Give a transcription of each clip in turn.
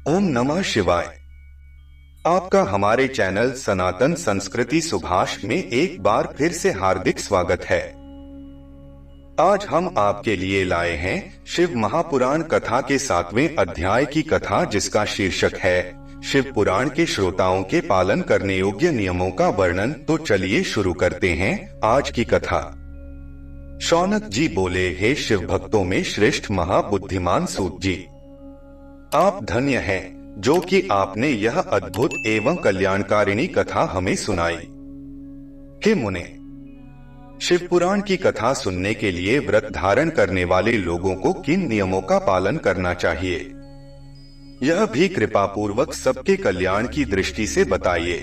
ओम नमः शिवाय। आपका हमारे चैनल सनातन संस्कृति सुभाष में एक बार फिर से हार्दिक स्वागत है। आज हम आपके लिए लाए हैं शिव महापुराण कथा के 7वें अध्याय की कथा, जिसका शीर्षक है शिव पुराण के श्रोताओं के पालन करने योग्य नियमों का वर्णन। तो चलिए शुरू करते हैं आज की कथा। शौनक जी बोले, हे शिव भक्तों में श्रेष्ठ महाबुद्धिमान सूत जी, आप धन्य हैं जो कि आपने यह अद्भुत एवं कल्याणकारिणी कथा हमें सुनाई। हे मुने, शिव पुराण की कथा सुनने के लिए व्रत धारण करने वाले लोगों को किन नियमों का पालन करना चाहिए, यह भी कृपा पूर्वक सबके कल्याण की दृष्टि से बताइए।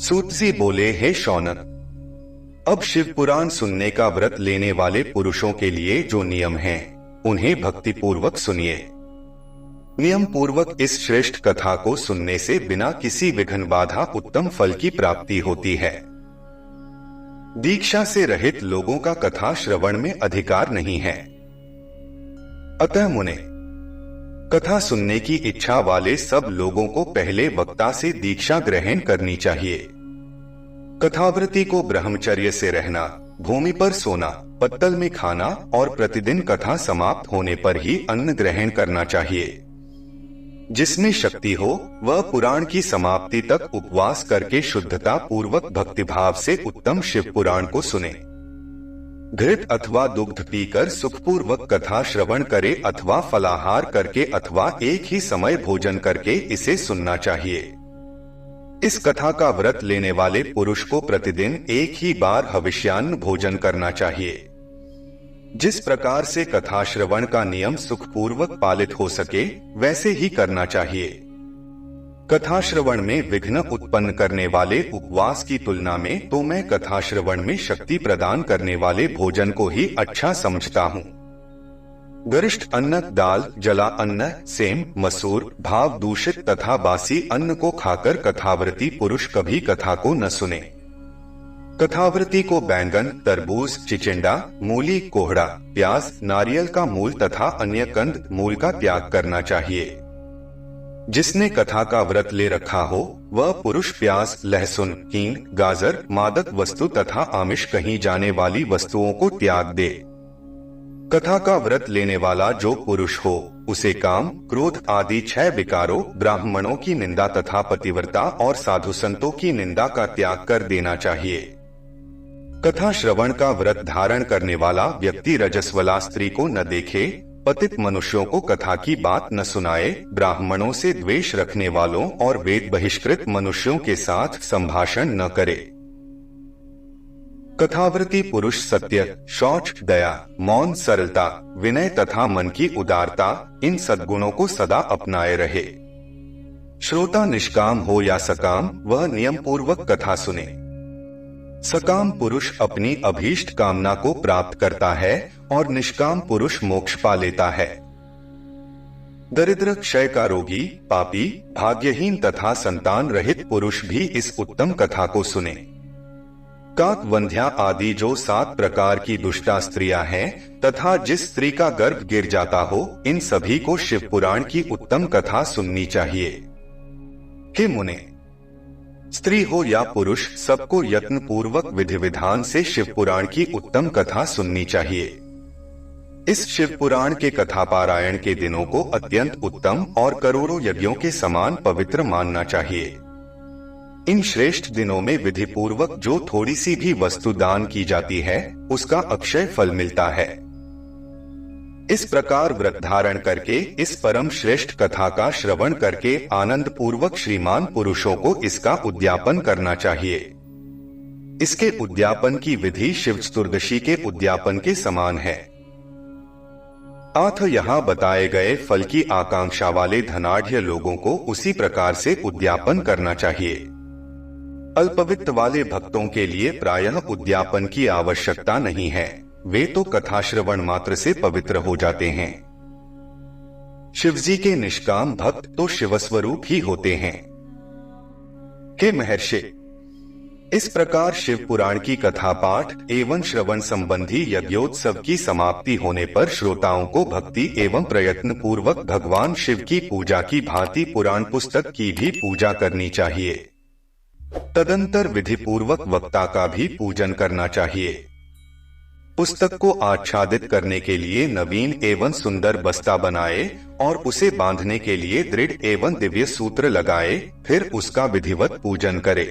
सूत जी बोले, हे शौनक, अब शिव पुराण सुनने का व्रत लेने वाले पुरुषों के लिए जो नियम हैं, उन्हें भक्ति पूर्वक सुनिए। नियम पूर्वक इस श्रेष्ठ कथा को सुनने से बिना किसी विघ्न बाधा उत्तम फल की प्राप्ति होती है। दीक्षा से रहित लोगों का कथा श्रवण में अधिकार नहीं है। अतः मुने, कथा सुनने की इच्छा वाले सब लोगों को पहले वक्ता से दीक्षा ग्रहण करनी चाहिए। कथावृत्ति को ब्रह्मचर्य से रहना, भूमि पर सोना, पत्तल में खाना और प्रतिदिन कथा समाप्त होने पर ही अन्न ग्रहण करना चाहिए। जिसमें शक्ति हो वह पुराण की समाप्ति तक उपवास करके शुद्धता पूर्वक भक्तिभाव से उत्तम शिव पुराण को सुने। घृत अथवा दुग्ध पीकर सुखपूर्वक कथा श्रवण करे अथवा फलाहार करके अथवा एक ही समय भोजन करके इसे सुनना चाहिए। इस कथा का व्रत लेने वाले पुरुष को प्रतिदिन एक ही बार हविष्यान्न भोजन करना चाहिए। जिस प्रकार से कथा श्रवण का नियम सुखपूर्वक पालित हो सके वैसे ही करना चाहिए। कथा श्रवण में विघ्न उत्पन्न करने वाले उपवास की तुलना में तो मैं कथा श्रवण में शक्ति प्रदान करने वाले भोजन को ही अच्छा समझता हूँ। गरिष्ठ अन्न, दाल, जला अन्न, सेम, मसूर, भाव दूषित तथा बासी अन्न को खाकर कथावृत्ति पुरुष कभी कथा को न सुने। कथावृत्ति को बैंगन, तरबूज, चिचिंडा, मूली, कोहड़ा, प्याज, नारियल का मूल तथा अन्य कंद मूल का त्याग करना चाहिए। जिसने कथा का व्रत ले रखा हो वह पुरुष प्याज, लहसुन, हींग, गाजर, मादक वस्तु तथा आमिष कहीं जाने वाली वस्तुओं को त्याग दे। कथा का व्रत लेने वाला जो पुरुष हो उसे काम, क्रोध आदि 6 विकारों, ब्राह्मणों की निंदा तथा पतिव्रता और साधु संतों की निंदा का त्याग कर देना चाहिए। कथा श्रवण का व्रत धारण करने वाला व्यक्ति रजस्वला स्त्री को न देखे, पतित मनुष्यों को कथा की बात न सुनाए, ब्राह्मणों से द्वेष रखने वालों और वेद बहिष्कृत मनुष्यों के साथ संभाषण न करे। कथावृत्ति पुरुष सत्य, शौच, दया, मौन, सरलता, विनय तथा मन की उदारता, इन सद्गुणों को सदा अपनाए रहे। श्रोता निष्काम हो या सकाम, वह नियम पूर्वक कथा सुने। सकाम पुरुष अपनी अभीष्ट कामना को प्राप्त करता है और निष्काम पुरुष मोक्ष पा लेता है। दरिद्र, क्षय का रोगी, पापी, भाग्यहीन तथा संतान रहित पुरुष भी इस उत्तम कथा को सुने। काक, वंध्या आदि जो 7 प्रकार की दुष्टा स्त्रियां हैं तथा जिस स्त्री का गर्भ गिर जाता हो, इन सभी को शिव पुराण की उत्तम कथा सुननी चाहिए। हे मुने, स्त्री हो या पुरुष, सबको यत्न पूर्वक विधि विधान से शिव पुराण की उत्तम कथा सुननी चाहिए। इस शिव पुराण के कथा पारायण के दिनों को अत्यंत उत्तम और करोड़ों यज्ञों के समान पवित्र मानना चाहिए। इन श्रेष्ठ दिनों में विधि पूर्वक जो थोड़ी सी भी वस्तु दान की जाती है उसका अक्षय फल मिलता है। इस प्रकार व्रत धारण करके इस परम श्रेष्ठ कथा का श्रवण करके आनंद पूर्वक श्रीमान पुरुषों को इसका उद्यापन करना चाहिए। इसके उद्यापन की विधि शिव चतुर्दशी के उद्यापन के समान है। अथ यहाँ बताए गए फल की आकांक्षा वाले धनाढ्य लोगों को उसी प्रकार से उद्यापन करना चाहिए। अल्पवित्त वाले भक्तों के लिए प्रायः उद्यापन की आवश्यकता नहीं है, वे तो कथा श्रवण मात्र से पवित्र हो जाते हैं। शिवजी के निष्काम भक्त तो शिवस्वरूप ही होते हैं। हे महर्षि, इस प्रकार शिव पुराण की कथा पाठ एवं श्रवण संबंधी यज्ञोत्सव की समाप्ति होने पर श्रोताओं को भक्ति एवं प्रयत्न पूर्वक भगवान शिव की पूजा की भांति पुराण पुस्तक की भी पूजा करनी चाहिए। तदंतर विधि पूर्वक वक्ता का भी पूजन करना चाहिए। पुस्तक को आच्छादित करने के लिए नवीन एवं सुंदर बस्ता बनाए और उसे बांधने के लिए दृढ़ एवं दिव्य सूत्र लगाए, फिर उसका विधिवत पूजन करे।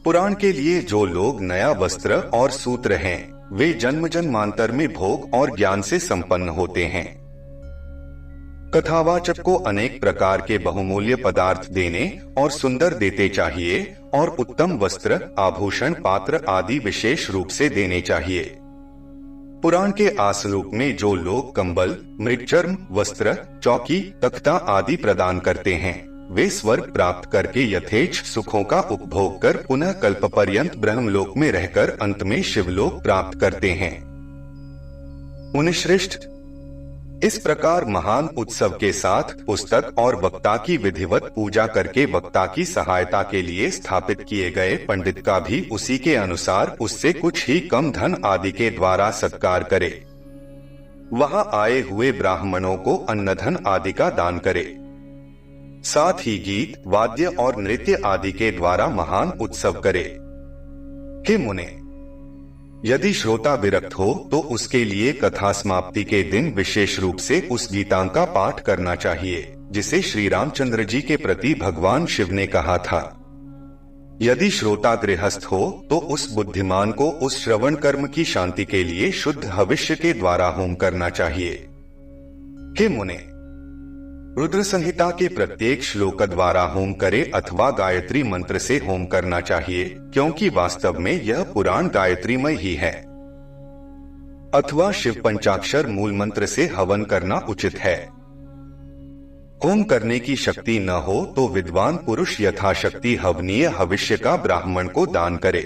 पुराण के लिए जो लोग नया वस्त्र और सूत्र हैं, वे जन्म जन्मांतर में भोग और ज्ञान से संपन्न होते हैं। कथावाचक को अनेक प्रकार के बहुमूल्य पदार्थ देने और सुंदर देते चाहिए और उत्तम वस्त्र, आभूषण, पात्र आदि विशेष रूप से देने चाहिए। पुराण के आसरूप में जो लोग कंबल, मृगचर्म, वस्त्र, चौकी, तख्ता आदि प्रदान करते हैं, वे स्वर्ग प्राप्त करके यथेच्छ सुखों का उपभोग कर पुनः कल्प पर्यंत ब्रह्मलोक में रहकर अंत में शिवलोक प्राप्त करते हैं। मुनिश्रेष्ठ, इस प्रकार महान उत्सव के साथ पुस्तक और वक्ता की विधिवत पूजा करके वक्ता की सहायता के लिए स्थापित किए गए पंडित का भी उसी के अनुसार उससे कुछ ही कम धन आदि के द्वारा सत्कार करे। वहां आए हुए ब्राह्मणों को अन्नधन आदि का दान करे। साथ ही गीत, वाद्य और नृत्य आदि के द्वारा महान उत्सव करे। हे मुने, यदि श्रोता विरक्त हो तो उसके लिए कथा समाप्ति के दिन विशेष रूप से उस गीता का पाठ करना चाहिए, जिसे श्री रामचंद्र जी के प्रति भगवान शिव ने कहा था। यदि श्रोता गृहस्थ हो तो उस बुद्धिमान को उस श्रवण कर्म की शांति के लिए शुद्ध हविष्य के द्वारा होम करना चाहिए। हे मुने, रुद्र संहिता के प्रत्येक श्लोक द्वारा होम करे अथवा गायत्री मंत्र से होम करना चाहिए, क्योंकि वास्तव में यह पुराण गायत्रीमय ही है। अथवा शिव पंचाक्षर मूल मंत्र से हवन करना उचित है। होम करने की शक्ति न हो तो विद्वान पुरुष यथाशक्ति हवनीय हविष्य का ब्राह्मण को दान करे।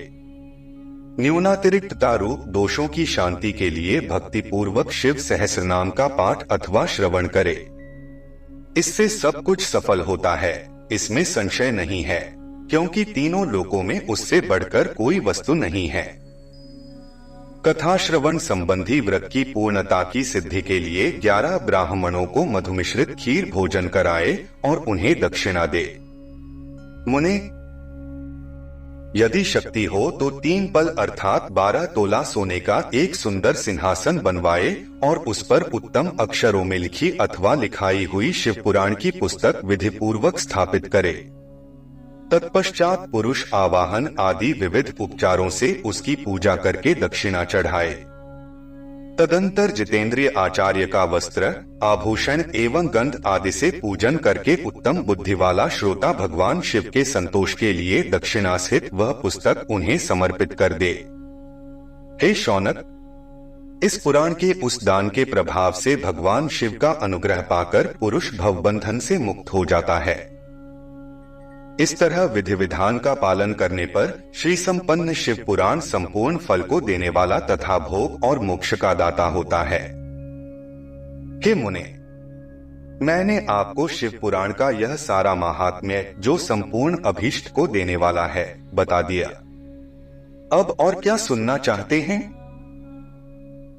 न्यूनातिरिक्त रूप दोषों की शांति के लिए भक्ति पूर्वक शिव सहस्रनाम का पाठ अथवा श्रवण करे। इससे सब कुछ सफल होता है, इसमें संशय नहीं है, क्योंकि तीनों लोकों में उससे बढ़कर कोई वस्तु नहीं है। कथा श्रवण संबंधी व्रत की पूर्णता की सिद्धि के लिए 11 ब्राह्मणों को मधुमिश्रित खीर भोजन कराए और उन्हें दक्षिणा दे। मुने, यदि शक्ति हो तो 3 पल अर्थात 12 तोला सोने का एक सुंदर सिंहासन बनवाए और उस पर उत्तम अक्षरों में लिखी अथवा लिखाई हुई शिव पुराण की पुस्तक विधि पूर्वक स्थापित करे। तत्पश्चात पुरुष आवाहन आदि विविध उपचारों से उसकी पूजा करके दक्षिणा चढ़ाए। तदंतर जितेंद्रिय आचार्य का वस्त्र, आभूषण एवं गंध आदि से पूजन करके उत्तम बुद्धि वाला श्रोता भगवान शिव के संतोष के लिए दक्षिणा सहित वह पुस्तक उन्हें समर्पित कर दे। हे शौनक, इस पुराण के उस दान के प्रभाव से भगवान शिव का अनुग्रह पाकर पुरुष भवबंधन से मुक्त हो जाता है। इस तरह विधि विधान का पालन करने पर श्री संपन्न शिव पुराण संपूर्ण फल को देने वाला तथा भोग और मोक्ष का दाता होता है। हे मुने, मैंने आपको शिव पुराण का यह सारा महात्म्य, जो संपूर्ण अभीष्ट को देने वाला है, बता दिया। अब और क्या सुनना चाहते हैं?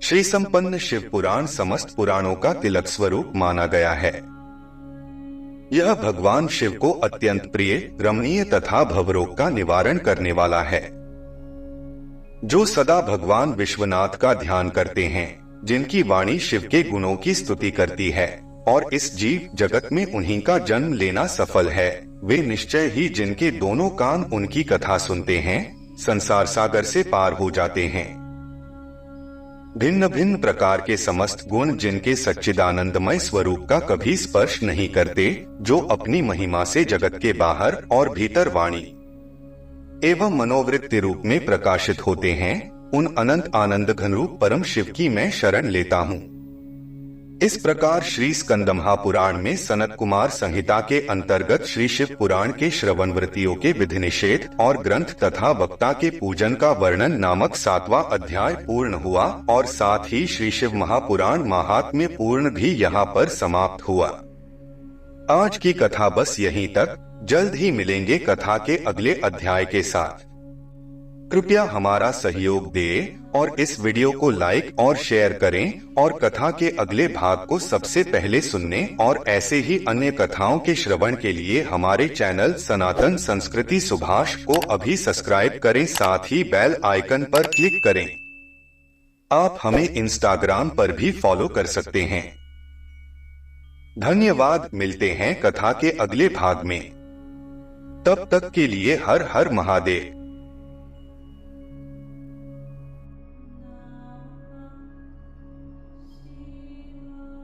श्री संपन्न शिव पुराण समस्त पुराणों का तिलक स्वरूप माना गया है। यह भगवान शिव को अत्यंत प्रिय, रमणीय तथा भवरोग का निवारण करने वाला है। जो सदा भगवान विश्वनाथ का ध्यान करते हैं, जिनकी वाणी शिव के गुणों की स्तुति करती है और इस जीव जगत में उन्हीं का जन्म लेना सफल है, वे निश्चय ही जिनके दोनों कान उनकी कथा सुनते हैं, संसार सागर से पार हो जाते हैं। भिन्न भिन्न प्रकार के समस्त गुण जिनके सच्चिदानंदमय स्वरूप का कभी स्पर्श नहीं करते, जो अपनी महिमा से जगत के बाहर और भीतर वाणी एवं मनोवृत्ति रूप में प्रकाशित होते हैं, उन अनंत आनंद घन रूप परम शिव की मैं शरण लेता हूँ। इस प्रकार श्री स्कंद महापुराण में सनत कुमार संहिता के अंतर्गत श्री शिव पुराण के श्रवण वृत्तियों के विधि निषेध और ग्रंथ तथा वक्ता के पूजन का वर्णन नामक 7वां अध्याय पूर्ण हुआ और साथ ही श्री शिव महापुराण महात्म्य पूर्ण भी यहाँ पर समाप्त हुआ। आज की कथा बस यहीं तक। जल्द ही मिलेंगे कथा के अगले अध्याय के साथ। कृपया हमारा सहयोग दें और इस वीडियो को लाइक और शेयर करें और कथा के अगले भाग को सबसे पहले सुनने और ऐसे ही अन्य कथाओं के श्रवण के लिए हमारे चैनल सनातन संस्कृति सुभाष को अभी सब्सक्राइब करें, साथ ही बेल आइकन पर क्लिक करें। आप हमें इंस्टाग्राम पर भी फॉलो कर सकते हैं। धन्यवाद। मिलते हैं कथा के अगले भाग में। तब तक के लिए हर हर महादेव।